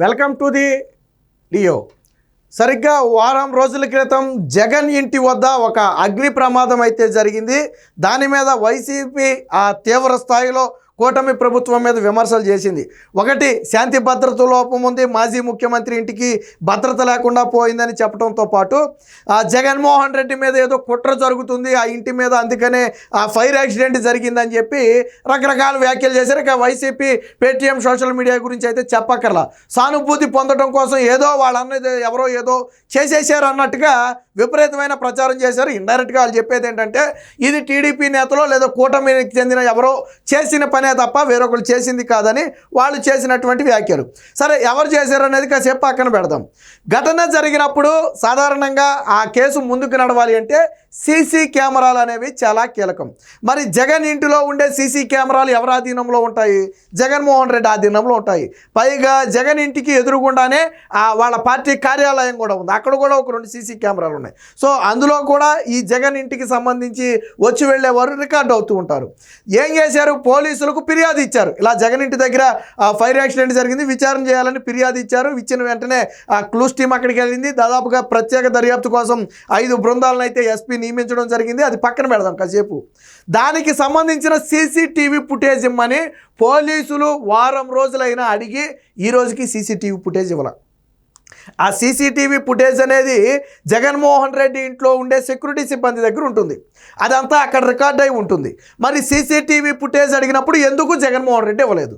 Welcome to the Leo. సరిగ్గా వారం రోజుల క్రితం జగన్ ఇంటి వద్ద ఒక అగ్ని ప్రమాదం అయితే జరిగింది. దాని మీద వైసీపీ తీవ్ర స్థాయిలో కూటమి ప్రభుత్వం మీద విమర్శలు చేసింది. ఒకటి, శాంతి భద్రత లోపం ఉంది, మాజీ ముఖ్యమంత్రి ఇంటికి భద్రత లేకుండా పోయిందని చెప్పడంతో పాటు జగన్మోహన్ రెడ్డి మీద ఏదో కుట్ర జరుగుతుంది ఆ ఇంటి మీద, అందుకనే ఫైర్ యాక్సిడెంట్ జరిగిందని చెప్పి రకరకాల వ్యాఖ్యలు చేశారు. ఇక వైసీపీ పేటీఎం సోషల్ మీడియా గురించి అయితే చెప్పక్కర్లా, సానుభూతి పొందడం కోసం ఏదో వాళ్ళన్నది ఎవరో ఏదో చేసేసారు అన్నట్టుగా విపరీతమైన ప్రచారం చేశారు. ఇండైరెక్ట్గా వాళ్ళు చెప్పేది ఏంటంటే ఇది టీడీపీ నేతలో లేదా కూటమికి చెందిన ఎవరో చేసిన పనే తప్ప వేరొకరు చేసింది కాదని వాళ్ళు చేసినటువంటి వ్యాఖ్యలు. సరే, ఎవరు చేశారు అనేది కాసేపు పక్కన పెడదాం. ఘటన జరిగినప్పుడు సాధారణంగా ఆ కేసు ముందుకు నడవాలి అంటే సీసీ కెమెరాలు అనేవి చాలా కీలకం. మరి జగన్ ఇంటిలో ఉండే సీసీ కెమెరాలు ఎవరి ఆధీనంలో ఉంటాయి? జగన్మోహన్ రెడ్డి ఆధీనంలో ఉంటాయి. పైగా జగన్ ఇంటికి ఎదురుగుండానే వాళ్ళ పార్టీ కార్యాలయం కూడా ఉంది, అక్కడ కూడా ఒక 2 సీసీ కెమెరాలు ఉన్నాయి. సో అందులో కూడా ఈ జగన్ ఇంటికి సంబంధించి వచ్చి వెళ్ళేవారు రికార్డ్ అవుతూ ఉంటారు. ఏం చేశారు? పోలీసులకు ఫిర్యాదు ఇచ్చారు, ఇలా జగన్ ఇంటి దగ్గర ఫైర్ యాక్సిడెంట్ జరిగింది, విచారణ చేయాలని ఫిర్యాదు ఇచ్చారు. ఇచ్చిన వెంటనే క్లూస్ టీం అక్కడికి వెళ్ళింది. దాదాపుగా ప్రత్యేక దర్యాప్తు కోసం 5 బృందాలను అయితే ఎస్పీ నియమించడం జరిగింది. అది పక్కన పెడదాం కాసేపు. దానికి సంబంధించిన సీసీటీవీ ఫుటేజ్ ఇమ్మని పోలీసులు వారం రోజులైనా అడిగి ఈ రోజుకి సీసీటీవీ ఫుటేజ్ ఇవ్వాలి. ఆ సీసీటీవీ ఫుటేజ్ అనేది జగన్మోహన్ రెడ్డి ఇంట్లో ఉండే సెక్యూరిటీ సిబ్బంది దగ్గర ఉంటుంది, అదంతా అక్కడ రికార్డ్ అయి ఉంటుంది. మరి సీసీటీవీ ఫుటేజ్ అడిగినప్పుడు ఎందుకు జగన్మోహన్ రెడ్డి ఇవ్వలేదు?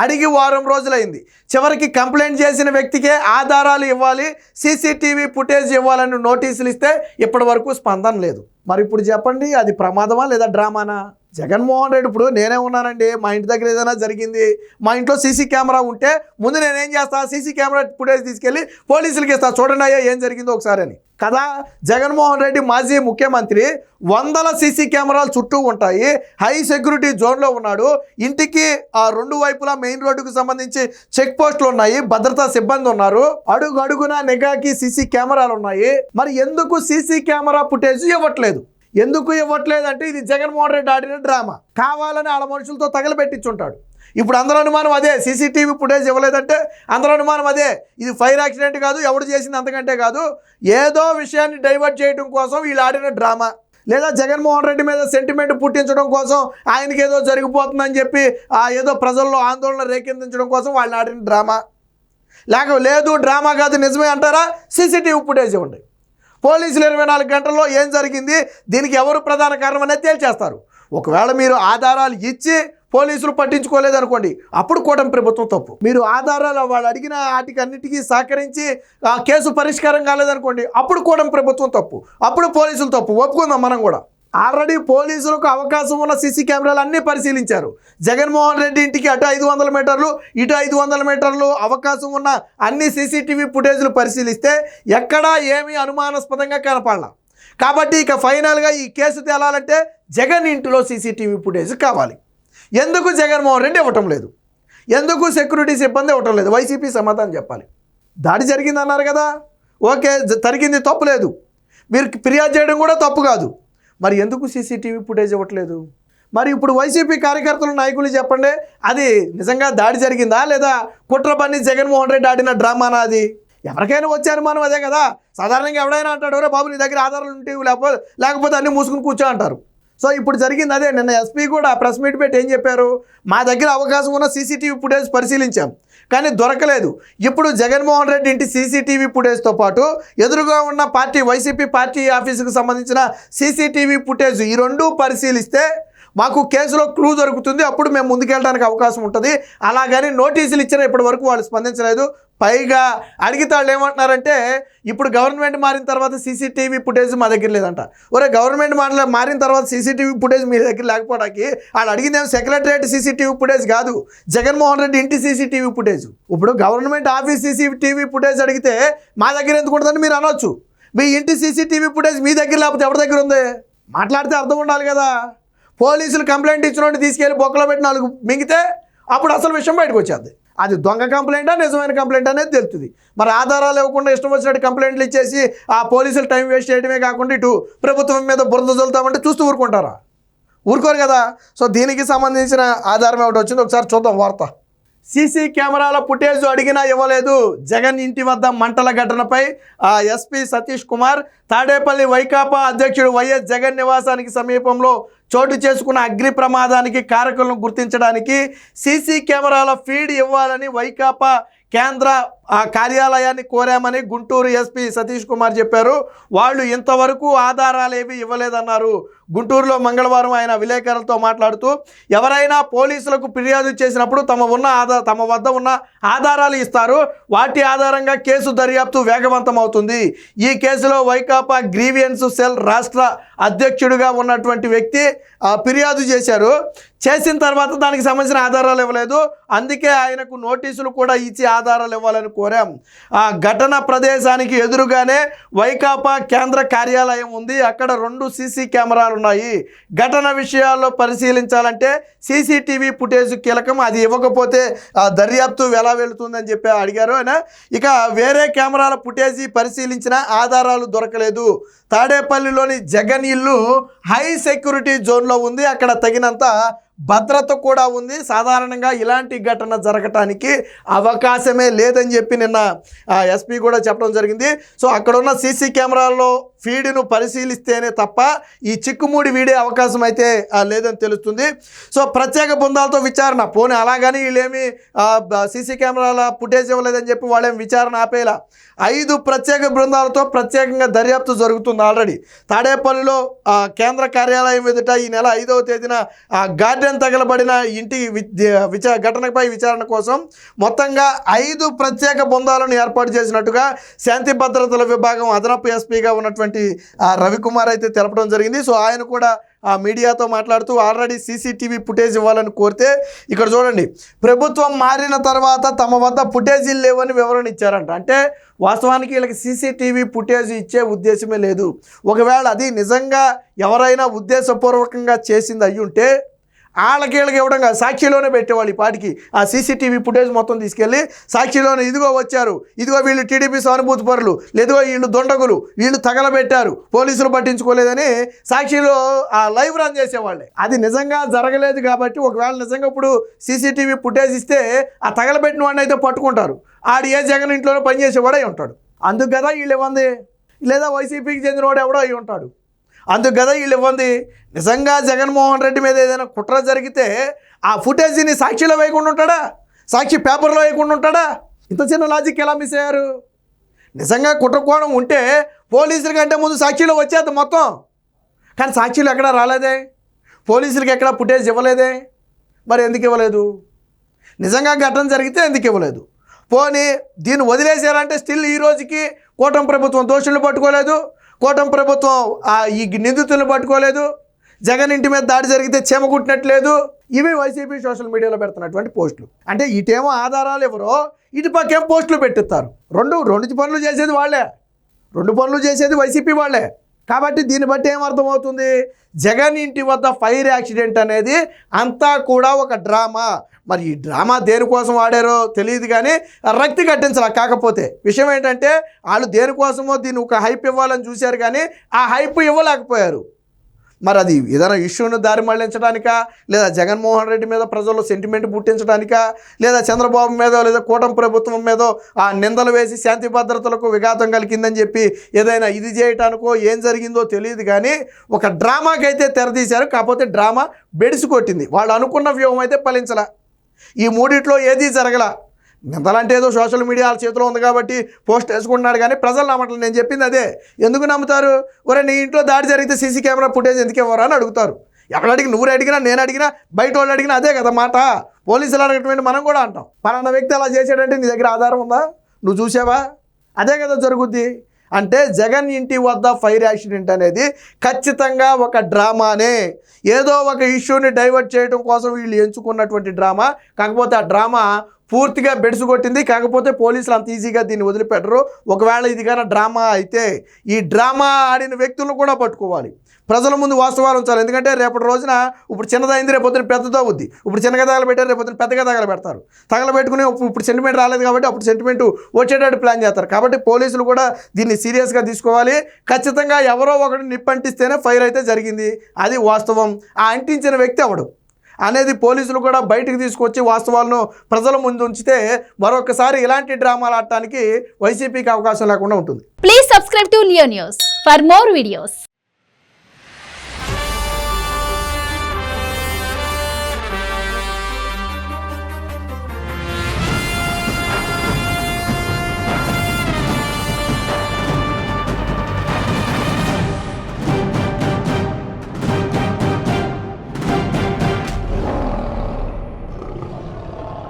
అడిగి వారం రోజులైంది. చివరికి కంప్లైంట్ చేసిన వ్యక్తికే ఆధారాలు ఇవ్వాలి, సీసీటీవీ ఫుటేజ్ ఇవ్వాలని నోటీసులు ఇస్తే ఇప్పటి వరకు స్పందన లేదు. మరి ఇప్పుడు చెప్పండి, అది ప్రమాదమా లేదా డ్రామానా? జగన్మోహన్ రెడ్డి ఇప్పుడు నేనే ఉన్నానండి, మా ఇంటి దగ్గర ఏదైనా జరిగింది, మా ఇంట్లో సీసీ కెమెరా ఉంటే ముందు నేనేం చేస్తా? సీసీ కెమెరా ఫుటేజ్ తీసుకెళ్ళి పోలీసులకి ఇస్తా, చూడండి అయ్యా ఏం జరిగిందో ఒకసారి అని కదా. జగన్మోహన్ రెడ్డి మాజీ ముఖ్యమంత్రి, 100 సీసీ కెమెరాలు చుట్టూ ఉంటాయి, హై సెక్యూరిటీ జోన్లో ఉన్నాడు, ఇంటికి 2 వైపులా మెయిన్ రోడ్డుకు సంబంధించి చెక్ పోస్టులు ఉన్నాయి, భద్రతా సిబ్బంది ఉన్నారు, అడుగు అడుగున నిఘాకి సీసీ కెమెరాలు ఉన్నాయి. మరి ఎందుకు సీసీ కెమెరా ఫుటేజ్ ఇవ్వట్లేదు? ఎందుకు ఇవ్వట్లేదు అంటే ఇది జగన్మోహన్ రెడ్డి ఆడిన డ్రామా, కావాలని వాళ్ళ మనుషులతో తగలబెట్టించుంటాడు. ఇప్పుడు అందరూ అనుమానం అదే, సీసీటీవీ ఫుటేజ్ ఇవ్వలేదంటే అందరూ అనుమానం అదే, ఇది ఫైర్ యాక్సిడెంట్ కాదు, ఎవడు చేసింది అంతకంటే కాదు, ఏదో విషయాన్ని డైవర్ట్ చేయడం కోసం వీళ్ళు ఆడిన డ్రామా, లేదా జగన్మోహన్ రెడ్డి మీద సెంటిమెంట్ పుట్టించడం కోసం, ఆయనకి ఏదో జరిగిపోతుందని చెప్పి ఏదో ప్రజల్లో ఆందోళన రేకెత్తించడం కోసం వాళ్ళు ఆడిన డ్రామా. లేదు డ్రామా కాదు నిజమే అంటారా? సీసీటీవీ ఫుటేజ్ ఇవ్వండి. పోలీసులు 24 గంటల్లో ఏం జరిగింది, దీనికి ఎవరు ప్రధాన కారణం అనేది తేల్చేస్తారు. ఒకవేళ మీరు ఆధారాలు ఇచ్చి పోలీసులు పట్టించుకోలేదనుకోండి, అప్పుడు కూటమి ప్రభుత్వం తప్పు. మీరు ఆధారాలు వాళ్ళు అడిగిన వాటికి అన్నిటికీ సహకరించి కేసు పరిష్కారం కాలేదనుకోండి, అప్పుడు కూటమి ప్రభుత్వం తప్పు, అప్పుడు పోలీసులు తప్పు. ఒప్పుకుందాం మనం కూడా. ఆల్రెడీ పోలీసులకు అవకాశం ఉన్న సీసీ కెమెరాలు అన్నీ పరిశీలించారు. జగన్మోహన్ రెడ్డి ఇంటికి అటు 500 మీటర్లు ఇటు 500 మీటర్లు అవకాశం ఉన్న అన్ని సీసీటీవీ ఫుటేజ్లు పరిశీలిస్తే ఎక్కడా ఏమీ అనుమానాస్పదంగా కనపడాల. కాబట్టి ఇక ఫైనల్గా ఈ కేసు తేలాలంటే జగన్ ఇంటిలో సీసీటీవీ ఫుటేజ్ కావాలి. ఎందుకు జగన్మోహన్ రెడ్డి ఇవ్వటం లేదు? ఎందుకు సెక్యూరిటీ సిబ్బంది ఇవ్వటం లేదు? వైసీపీ సమాధానం చెప్పాలి. దాడి జరిగింది అన్నారు కదా, ఓకే, జరిగింది, తప్పు లేదు, మీరు ఫిర్యాదు చేయడం కూడా తప్పు కాదు. మరి ఎందుకు సీసీటీవీ ఫుటేజ్ ఇవ్వట్లేదు? మరి ఇప్పుడు వైసీపీ కార్యకర్తలు నాయకులు చెప్పండి, అది నిజంగా దాడి జరిగిందా లేదా కుట్ర పని జగన్మోహన్ రెడ్డి ఆడిన డ్రామానా? అది ఎవరికైనా వచ్చే అనుమానం అదే కదా. సాధారణంగా ఎవడైనా అంటాడు, రే బాబు నీ దగ్గర ఆధారాలు ఉంటే లేకపోతే అన్నీ మూసుకుని కూర్చో అంటారు. సో ఇప్పుడు జరిగింది అదే. నిన్న ఎస్పీ కూడా ప్రెస్ మీట్ పెట్టి ఏం చెప్పారు? మా దగ్గర అవకాశం ఉన్న సీసీటీవీ ఫుటేజ్ పరిశీలించాం కానీ దొరకలేదు. ఇప్పుడు జగన్మోహన్ రెడ్డి ఇంటి సీసీటీవీ ఫుటేజ్తో పాటు ఎదురుగా ఉన్న వైసీపీ పార్టీ ఆఫీసుకు సంబంధించిన సీసీటీవీ ఫుటేజ్, ఈ 2 పరిశీలిస్తే మాకు కేసులో క్లూ దొరుకుతుంది, అప్పుడు మేము ముందుకెళ్ళడానికి అవకాశం ఉంటుంది. అలాగని నోటీసులు ఇచ్చిన ఇప్పటి వరకు వాళ్ళు స్పందించలేదు. పైగా అడిగితే వాళ్ళు ఏమంటున్నారంటే, ఇప్పుడు గవర్నమెంట్ మారిన తర్వాత సీసీటీవీ ఫుటేజ్ మా దగ్గర లేదంట. ఒరే, గవర్నమెంట్ మారిన తర్వాత సీసీటీవీ ఫుటేజ్ మీ దగ్గర లేకపోవడానికి వాళ్ళు అడిగిందేమో సెక్రటరియట్ సీసీటీవీ ఫుటేజ్ కాదు, జగన్మోహన్ రెడ్డి ఇంటి సీసీటీవీ ఫుటేజ్. ఇప్పుడు గవర్నమెంట్ ఆఫీస్ సీసీటీవీ ఫుటేజ్ అడిగితే మా దగ్గర ఎందుకు ఉంటుందని మీరు అనొచ్చు. మీ ఇంటి సీసీటీవీ ఫుటేజ్ మీ దగ్గర లేకపోతే ఎవరి దగ్గర ఉంది? మాట్లాడితే అర్థం ఉండాలి కదా. పోలీసులు కంప్లైంట్ ఇచ్చినోడిని తీసుకెళ్ళి బొక్కలో పెట్టి 4 మింగితే అప్పుడు అసలు విషయం బయటకు వచ్చేది. అది దొంగ కంప్లైంటా నిజమైన కంప్లైంట్ అనేది తెలుస్తుంది. మరి ఆధారాలు ఇవ్వకుండా ఇష్టం వచ్చినట్టు కంప్లైంట్లు ఇచ్చేసి పోలీసులు టైం వేస్ట్ చేయడమే కాకుండా ఇటు ప్రభుత్వం మీద బురద చల్లుతామంటే చూస్తూ ఊరుకుంటారా? ఊరుకోరు కదా. సో దీనికి సంబంధించిన ఆధారం ఏమిటి వచ్చిందో ఒకసారి చూద్దాం వార్త. సీసీ కెమెరాల ఫుటేజ్ అడిగినా ఇవ్వలేదు. జగన్ ఇంటి వద్ద మంటల ఘటనపై ఎస్పీ సతీష్ కుమార్ తాడేపల్లి వైకాపా అధ్యక్షుడు వైఎస్ జగన్ నివాసానికి సమీపంలో చోటు చేసుకున్న అగ్ని ప్రమాదానికి కారకులను గుర్తించడానికి సీసీ కెమెరాల ఫీడ్ ఇవ్వాలని వైకాపా కేంద్ర కార్యాలయాన్ని కోరామని గుంటూరు ఎస్పీ సతీష్ కుమార్ చెప్పారు. వాళ్ళు ఇంతవరకు ఆధారాలు ఏవి ఇవ్వలేదన్నారు. గుంటూరులో మంగళవారం ఆయన విలేకరులతో మాట్లాడుతూ ఎవరైనా పోలీసులకు ఫిర్యాదు చేసినప్పుడు తమ వద్ద ఉన్న ఆధారాలు ఇస్తారు. వాటి ఆధారంగా కేసు దర్యాప్తు వేగవంతం అవుతుంది. ఈ కేసులో వైకాపా గ్రీవియన్స్ సెల్ రాష్ట్ర అధ్యక్షుడిగా ఉన్నటువంటి వ్యక్తి ఫిర్యాదు చేసిన తర్వాత దానికి సంబంధించిన ఆధారాలు ఇవ్వలేదు. అందుకే ఆయనకు నోటీసులు కూడా ఇచ్చి ఆధారాలు ఇవ్వాలని కోరాం. ఆ ఘటన ప్రదేశానికి ఎదురుగానే వైకాపా కేంద్ర కార్యాలయం ఉంది. అక్కడ 2 సీసీ కెమెరాలు ఉన్నాయి. ఘటన విషయాల్లో పరిశీలించాలంటే సీసీటీవీ ఫుటేజ్ కీలకం. అది ఇవ్వకపోతే దర్యాప్తు ఎలా వెళుతుందని చెప్పి అడిగారు ఆయన. ఇక వేరే కెమెరాల ఫుటేజీ పరిశీలించిన ఆధారాలు దొరకలేదు. తాడేపల్లిలోని జగన్ ఇల్లు హై సెక్యూరిటీ జోన్లో ఉంది. అక్కడ తగినంత భద్రత కూడా ఉంది. సాధారణంగా ఇలాంటి ఘటన జరగటానికి అవకాశమే లేదని చెప్పి నిన్న ఎస్పీ కూడా చెప్పడం జరిగింది. సో అక్కడ ఉన్న సీసీ కెమెరాల్లో ఫీడ్ను పరిశీలిస్తేనే తప్ప ఈ చిక్కుముడి వీడే అవకాశం అయితే లేదని తెలుస్తుంది. సో ప్రత్యేక బృందాలతో విచారణ పోనీ అలాగని వీళ్ళేమి సీసీ కెమెరాల ఫుటేజ్ ఇవ్వలేదని చెప్పి వాళ్ళేమి విచారణ ఆపేలా 5 ప్రత్యేక బృందాలతో ప్రత్యేకంగా దర్యాప్తు జరుగుతుంది. ఆల్రెడీ తాడేపల్లిలో కేంద్ర కార్యాలయం ఎదుట ఈ నెల 5వ తేదీన గార్డెన్ తగలబడిన ఇంటి ఘటనపై విచారణ కోసం మొత్తంగా 5 ప్రత్యేక బృందాలను ఏర్పాటు చేసినట్టుగా శాంతి భద్రతల విభాగం అదనపు ఎస్పీగా ఉన్నటువంటి రవికుమార్ అయితే తెలపడం జరిగింది. సో ఆయన కూడా మీడియాతో మాట్లాడుతూ ఆల్రెడీ సీసీటీవీ ఫుటేజ్ ఇవ్వాలని కోరితే ఇక్కడ చూడండి, ప్రభుత్వం మారిన తర్వాత తమ వద్ద ఫుటేజీలు లేవని వివరణ ఇచ్చారంట. అంటే వాస్తవానికి వీళ్ళకి సీసీటీవీ ఫుటేజ్ ఇచ్చే ఉద్దేశమే లేదు. ఒకవేళ అది నిజంగా ఎవరైనా ఉద్దేశపూర్వకంగా చేసింది అయ్యుంటే వాళ్ళకి ఇవ్వడం కాదు, సాక్షిలోనే పెట్టేవాళ్ళు. ఈ పాటికి ఆ సీసీటీవీ ఫుటేజ్ మొత్తం తీసుకెళ్ళి సాక్షిలోనే ఇదిగో వచ్చారు, ఇదిగో వీళ్ళు టీడీపీ సానుభూతి పరులు, లేదో వీళ్ళు దొండగులు, వీళ్ళు తగలబెట్టారు, పోలీసులు పట్టించుకోలేదని సాక్షిలో లైవ్ రన్ చేసేవాళ్ళే. అది నిజంగా జరగలేదు కాబట్టి ఒకవేళ నిజంగా ఇప్పుడు సీసీటీవీ ఫుటేజ్ ఇస్తే ఆ తగలబెట్టిన వాడిని అయితే పట్టుకుంటారు. ఆడు ఏ జగన్ ఇంట్లోనే పనిచేసేవాడే ఉంటాడు. అందుకు కదా వీళ్ళు ఇవ్వంది, లేదా వైసీపీకి చెందినవాడు ఎవడో అయి ఉంటాడు. అందుకు కదా వీళ్ళు ఇవ్వంది. నిజంగా జగన్మోహన్ రెడ్డి మీద ఏదైనా కుట్ర జరిగితే ఆ ఫుటేజీని సాక్షిలో వేయకుండా ఉంటాడా? సాక్షి పేపర్లో వేయకుండా ఉంటాడా? ఇంత చిన్న లాజిక్ ఎలా మిస్ అయ్యారు? నిజంగా కుట్రకోణం ఉంటే పోలీసుల కంటే ముందు సాక్షిలో వచ్చేది మొత్తం. కానీ సాక్షిలో ఎక్కడా రాలేదే, పోలీసులకి ఎక్కడా ఫుటేజ్ ఇవ్వలేదే. మరి ఎందుకు ఇవ్వలేదు? నిజంగా ఘటన జరిగితే ఎందుకు ఇవ్వలేదు? పోనీ దీన్ని వదిలేసారంటే స్టిల్ ఈ రోజుకి కూటమి ప్రభుత్వం దోషులను పట్టుకోలేదు, కూటమి ప్రభుత్వం ఈ నిందితులను పట్టుకోలేదు, జగన్ ఇంటి మీద దాడి జరిగితే చీమ కుట్టినట్లేదు. ఇవి వైసీపీ సోషల్ మీడియాలో పెడుతున్నటువంటి పోస్టులు. అంటే ఇటేమో ఆధారాలు ఎవరో, ఇటు పక్కేం పోస్టులు పెట్టిస్తారు. రెండు పనులు చేసేది వాళ్ళే, 2 పనులు చేసేది వైసీపీ వాళ్ళే. కాబట్టి దీన్ని బట్టి ఏమర్థమవుతుంది? జగన్ ఇంటి వద్ద ఫైర్ యాక్సిడెంట్ అనేది అంతా కూడా ఒక డ్రామా. మరి ఈ డ్రామా దేనికోసం ఆడారో తెలియదు కానీ రక్తి కట్టించాల. కాకపోతే విషయం ఏంటంటే వాళ్ళు దేనికోసమో దీన్ని ఒక హైప్ ఇవ్వాలని చూశారు కానీ ఆ హైప్ ఇవ్వలేకపోయారు. మరి అది ఏదైనా ఇష్యూను దారి మళ్లించడానికా, లేదా జగన్మోహన్ రెడ్డి మీద ప్రజల్లో సెంటిమెంట్ పుట్టించడానికా, లేదా చంద్రబాబు మీద లేదా కూటమి ప్రభుత్వం మీద ఆ నిందలు వేసి శాంతి భద్రతలకు విఘాతం కలిగిందని చెప్పి ఏదైనా ఇది చేయటానికో ఏం జరిగిందో తెలియదు కానీ ఒక డ్రామాకైతే తెరదీశారు. కాకపోతే డ్రామా బెడిసి కొట్టింది. వాళ్ళు అనుకున్న వ్యూహం అయితే ఫలించలా. ఈ మూడిట్లో ఏదీ జరగల. నిందలంటే ఏదో సోషల్ మీడియా వాళ్ళ చేతిలో ఉంది కాబట్టి పోస్ట్ వేసుకుంటున్నాడు కానీ ప్రజలు నమ్మట్లేదు. నేను చెప్పింది అదే. ఎందుకు నమ్ముతారు? ఒరే నీ ఇంట్లో దాడి జరిగితే సీసీ కెమెరా ఫుటేజ్ ఎందుకు ఇవ్వరా అని అడుగుతారు. ఎవరు అడిగినా, నువ్వు అడిగినా, నేను అడిగినా, బయట వాళ్ళు అడిగినా అదే కదా మాట. పోలీసులు అడగటువంటి మనం కూడా అంటాం, పలానా వ్యక్తి అలా చేసాడంటే నీ దగ్గర ఆధారం ఉందా, నువ్వు చూసావా? అదే కదా జరుగుద్ది. అంటే జగన్ ఇంటి వద్ద ఫైర్ యాక్సిడెంట్ అనేది ఖచ్చితంగా ఒక డ్రామానే. ఏదో ఒక ఇష్యూని డైవర్ట్ చేయడం కోసం వీళ్ళు ఎంచుకున్నటువంటి డ్రామా. కాకపోతే ఆ డ్రామా పూర్తిగా బెడ్స్ కొట్టింది. కాకపోతే పోలీసులు అంత ఈజీగా దీన్ని వదిలిపెట్టరు. ఒకవేళ ఇది కానీ డ్రామా అయితే ఈ డ్రామా ఆడిన వ్యక్తులను కూడా పట్టుకోవాలి, ప్రజల ముందు వాస్తవాలు ఉంచాలి. ఎందుకంటే రేపటి రోజున ఇప్పుడు చిన్నదైంది, రేపొద్దున పెద్దదో అవుద్ది. ఇప్పుడు చిన్నగా తగలబెట్టారు, రేపొద్దున పెద్దగా తగలబెడతారు. తగలబెట్టుకుని ఇప్పుడు సెంటిమెంట్ రాలేదు కాబట్టి అప్పుడు సెంటిమెంట్ వచ్చేటట్టు ప్లాన్ చేస్తారు. కాబట్టి పోలీసులు కూడా దీన్ని సీరియస్గా తీసుకోవాలి. ఖచ్చితంగా ఎవరో ఒకటి నిప్పంటిస్తేనే ఫైర్ అయితే జరిగింది, అది వాస్తవం. ఆ అంటించిన వ్యక్తి అవడు, అనేది పోలీసులు కూడా బయటకు తీసుకొచ్చి వాస్తవాలను ప్రజల ముందు ఉంచితే మరొకసారి ఇలాంటి డ్రామాలు ఆడటానికి వైసీపీకి అవకాశం లేకుండా ఉంటుంది. Please subscribe to Leo News for more videos.